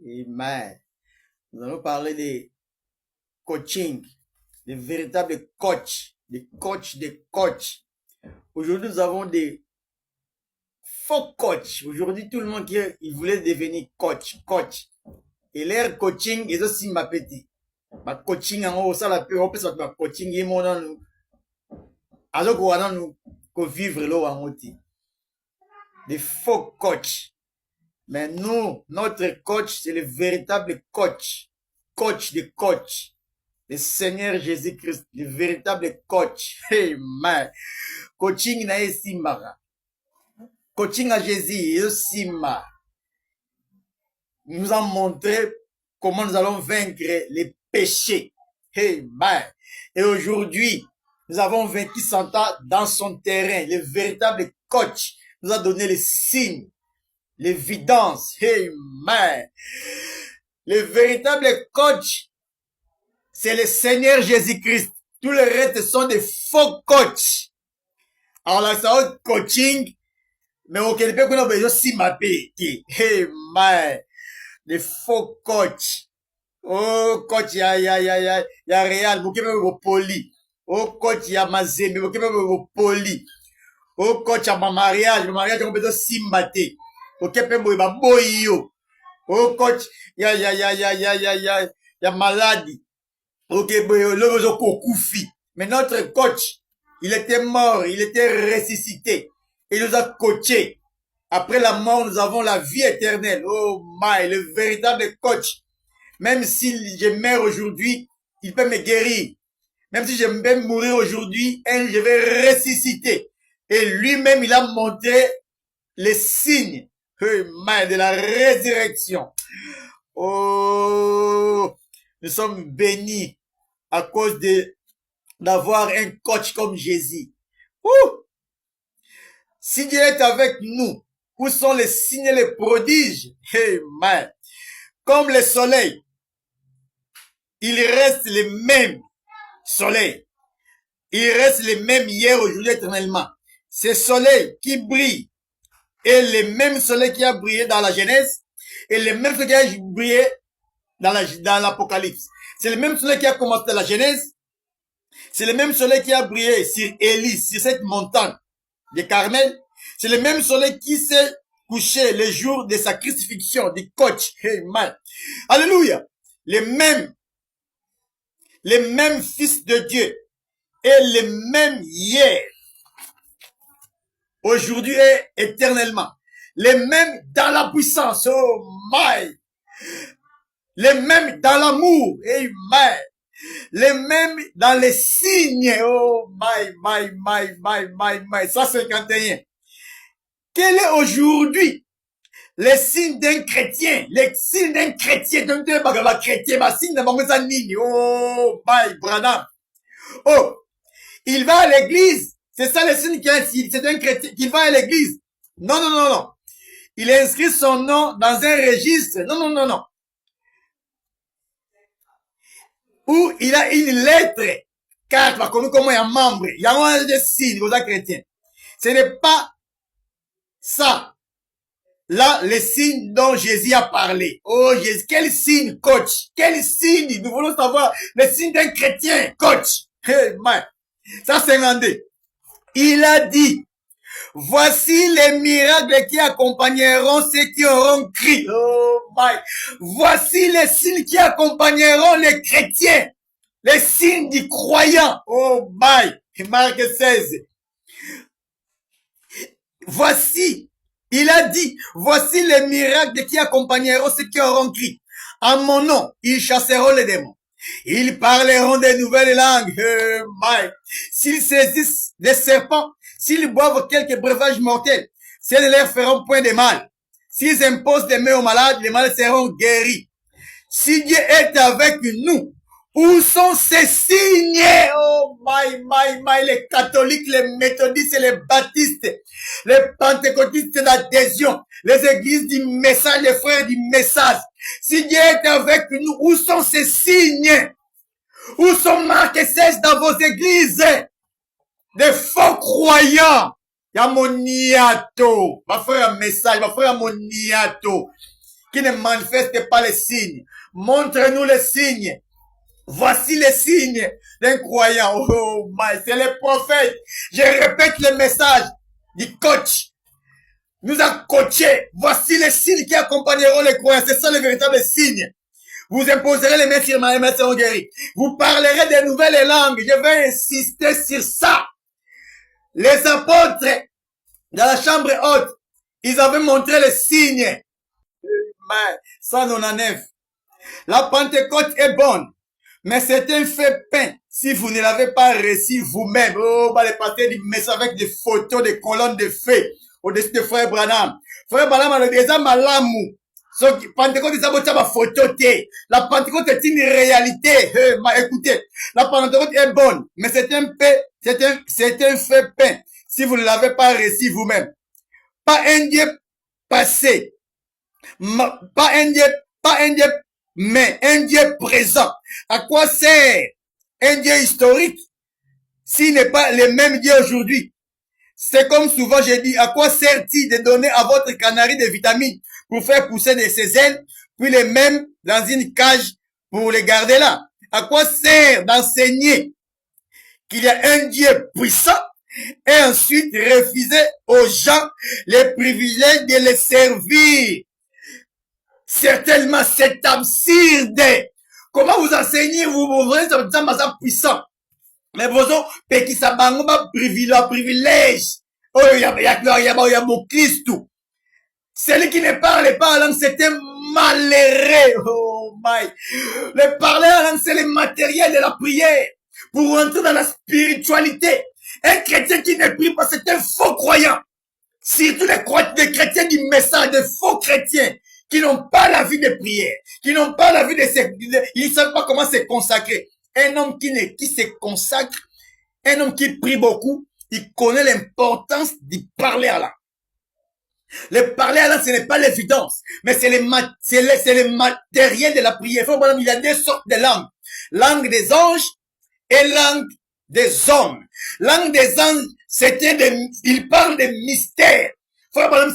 Amen. Nous allons parler de coaching, de véritables coachs, des coachs. Aujourd'hui, nous avons des faux coachs. Aujourd'hui, tout le monde il voulait devenir coach. Et leur coaching, ils ont aussi ma petite. Ma coaching, en haut, ça la peut, on peut sortir ma coaching, et mon nom, alors qu'on va nous, vivre là, en haut. Des faux coachs. Mais nous, notre coach, c'est le véritable coach. Coach de coach. Le Seigneur Jésus-Christ, le véritable coach. Hey, man. Coaching na simara. Coaching à Jésus, Sima. Il nous a montré comment nous allons vaincre les péchés. Hey, man. Et aujourd'hui, nous avons vaincu Satan dans son terrain. Le véritable coach nous a donné les signes, l'évidence. Hey, man. Le véritable coach, c'est le Seigneur Jésus-Christ. Tous les restes sont des faux coachs. Alors là, ça coaching, mais au Québec, on a besoin de s'y mapper. Hey, man. Des faux coachs. Oh, coach, ya Real, vous pouvez me poli. Oh, coach, ya Mazembe, vous pouvez me poli. Oh, coach, ya mariage, on a besoin de s'y mater. Ok, pe mo ba boyo. Oh, coach, ya maladie. Ok, boyo, le besoin koufi. Mais notre coach, il était mort, il était ressuscité. Il nous a coaché. Après la mort, nous avons la vie éternelle. Oh my, le véritable coach. Même si je meurs aujourd'hui, il peut me guérir. Même si je vais mourir aujourd'hui, je vais ressusciter. Et lui-même, il a montré les signes de la résurrection. Oh, nous sommes bénis à cause d'avoir un coach comme Jésus. Ouh! Si Dieu est avec nous, où sont les signes et les prodiges? Amen. Comme le soleil, il reste le même soleil. Il reste le même hier, aujourd'hui, éternellement. Ce soleil qui brille est le même soleil qui a brillé dans la Genèse et le même soleil qui a brillé dans l'Apocalypse. C'est le même soleil qui a commencé dans la Genèse. C'est le même soleil qui a brillé sur Élie, sur cette montagne de Carmel. C'est le même soleil qui s'est couché le jour de sa crucifixion, du coach. Amen. Alléluia. Les mêmes fils de Dieu et les mêmes hier, aujourd'hui et éternellement. Les mêmes dans la puissance. Oh my. Les mêmes dans l'amour. Amen. Les mêmes dans les signes. Oh my. 151. Quel est aujourd'hui les signes d'un chrétien? Les signes d'un chrétien. Oh my, Branham. Oh, il va à l'église. C'est ça le signe c'est un chrétien qu'il va à l'église. Non. Il inscrit son nom dans un registre. Non. Où il a une lettre. Carte, par contre, comment il y a un membre. Il y a un des signes aux chrétiens. Ce n'est pas ça. Là, les signes dont Jésus a parlé. Oh, Jésus, quel signe, coach? Quel signe? Nous voulons savoir le signe d'un chrétien, coach. Hey, man. Ça, c'est un deux. Il a dit, voici les miracles qui accompagneront ceux qui auront cru. Oh my. Voici les signes qui accompagneront les chrétiens. Les signes du croyant. Oh my. Marc 16. Voici, il a dit, voici les miracles qui accompagneront ceux qui auront cru. En mon nom, ils chasseront les démons. Ils parleront des nouvelles langues. Oh my. S'ils saisissent des serpents, s'ils boivent quelques breuvages mortels, s'ils ne leur feront point de mal. S'ils imposent des mains aux malades, les malades seront guéris. Si Dieu est avec nous, où sont ces signes? Oh my, les catholiques, les méthodistes et les baptistes, les pentecôtistes d'adhésion, les églises du message, les frères du message. Si Dieu est avec nous, où sont ces signes? Où sont marqués 16 dans vos églises? Des faux croyants. Y'a mon niato. Ma frère un message, ma frère mon niato. qui ne manifeste pas les signes. Montre-nous les signes. Voici les signes d'un croyant. Oh my, c'est les prophètes. Je répète le message du coach. Nous a coaché. Voici les signes qui accompagneront les croyants. C'est ça le véritable signe. Vous imposerez les mains sur ma main seront guéris. Vous parlerez des nouvelles langues. Je vais insister sur ça. Les apôtres, dans la chambre haute, ils avaient montré les signes. Mais, 199. La Pentecôte est bonne. Mais c'est un fait peint si vous ne l'avez pas reçu vous-même. Oh, bah, les pasteurs du message avec des photos, des colonnes de feu au-dessus de Frère Branham. Frère Branham a déjà malamu. Pentecôte, ils ont ma photo. La Pentecôte est une réalité. Écoutez, la Pentecôte est bonne, mais c'est un fait peint si vous ne l'avez pas reçu vous-même. Pas un Dieu passé. Pas un Dieu mais un Dieu présent. À quoi sert un Dieu historique s'il n'est pas le même Dieu aujourd'hui? C'est comme souvent j'ai dit, à quoi sert-il de donner à votre canari des vitamines pour faire pousser de ses ailes, puis les mêmes dans une cage pour les garder là? À quoi sert d'enseigner qu'il y a un Dieu puissant et ensuite refuser aux gens les privilèges de les servir? Certainement, c'est absurde. Comment vous enseignez, vous voyez ça puissant. Mais vous avez qui ça privilège. Oh, il y a mon Christ tout. Celui qui ne parle pas en langue, c'est un malheureux. Oh my. Le parler en langue, c'est le matériel de la prière. Pour entrer dans la spiritualité. Un chrétien qui ne prie pas, c'est un faux croyant. Surtout les chrétiens du message, des faux chrétiens. Qui n'ont pas la vie de prière, qui n'ont pas la vie ils ne savent pas comment se consacrer. Un homme qui se consacre, un homme qui prie beaucoup, il connaît l'importance de parler à langue. Le parler à langue, ce n'est pas l'évidence, mais c'est le matériel de la prière. Il y a deux sortes de langues. Langue des anges et langue des hommes. Langue des anges, il parle de mystères.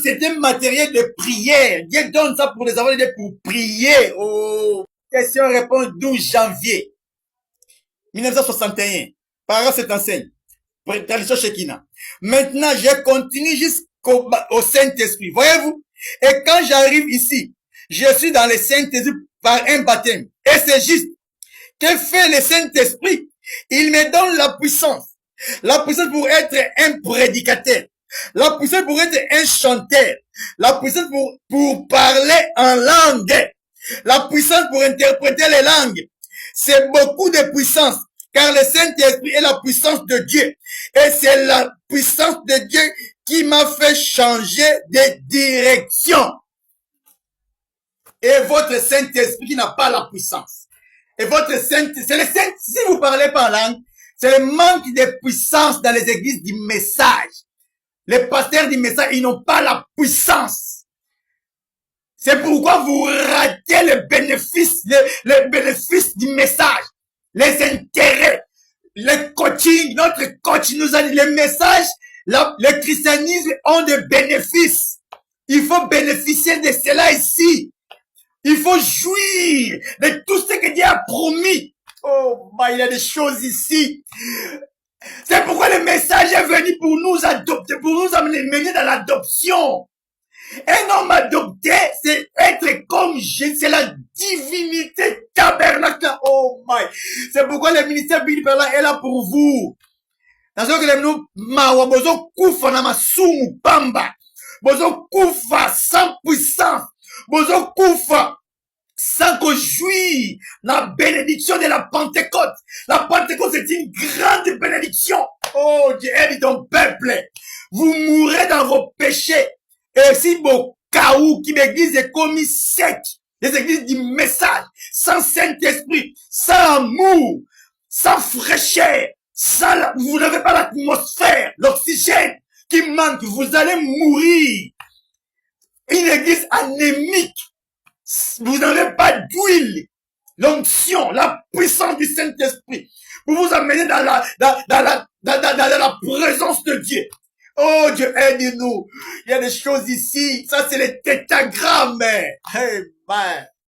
C'est un matériel de prière. Dieu donne ça pour les avoir pour prier. Oh. Question-réponse 12 janvier 1961. Paragraphe 75. Tradition Shekinah. Maintenant, je continue jusqu'au Saint-Esprit. Voyez-vous? Et quand j'arrive ici, je suis dans le Saint-Esprit par un baptême. Et c'est juste. Que fait le Saint-Esprit? Il me donne la puissance. La puissance pour être un prédicateur. La puissance pour être un chanteur. La puissance pour parler en langue. La puissance pour interpréter les langues. C'est beaucoup de puissance. Car le Saint-Esprit est la puissance de Dieu. Et c'est la puissance de Dieu qui m'a fait changer de direction. Et votre Saint-Esprit qui n'a pas la puissance. Et votre Saint-Esprit, si vous parlez pas en langue, c'est le manque de puissance dans les églises du message. Les pasteurs du message, ils n'ont pas la puissance. C'est pourquoi vous ratez le bénéfice du message. Les intérêts, le coaching, notre coach nous a dit les messages, le christianisme ont des bénéfices. Il faut bénéficier de cela ici. Il faut jouir de tout ce que Dieu a promis. Oh, bah, il y a des choses ici. C'est pourquoi le message est venu pour nous adopter, pour nous amener dans l'adoption. Un homme adopté, c'est être comme Jésus, c'est la divinité tabernacle. Oh my. C'est pourquoi le ministère biblique est là pour vous. Dans ce que nous, bozo kufa na masumu pamba. Bozo kufa sans puissance. Bozo kufa sans que jouir la bénédiction de la Pentecôte. La Pentecôte, c'est une grande bénédiction. Oh, Dieu aide ton peuple. Vous mourrez dans vos péchés. Et si vos caoux qui l'église est commis sec, les églises du message, sans Saint-Esprit, sans amour, sans fraîcheur, vous n'avez pas l'atmosphère, l'oxygène qui manque, vous allez mourir. Une église anémique. Vous n'avez pas d'huile, l'onction, la puissance du Saint-Esprit pour vous amener dans la présence de Dieu. Oh, Dieu aide-nous. Il y a des choses ici. Ça, c'est les tétagrammes. Amen.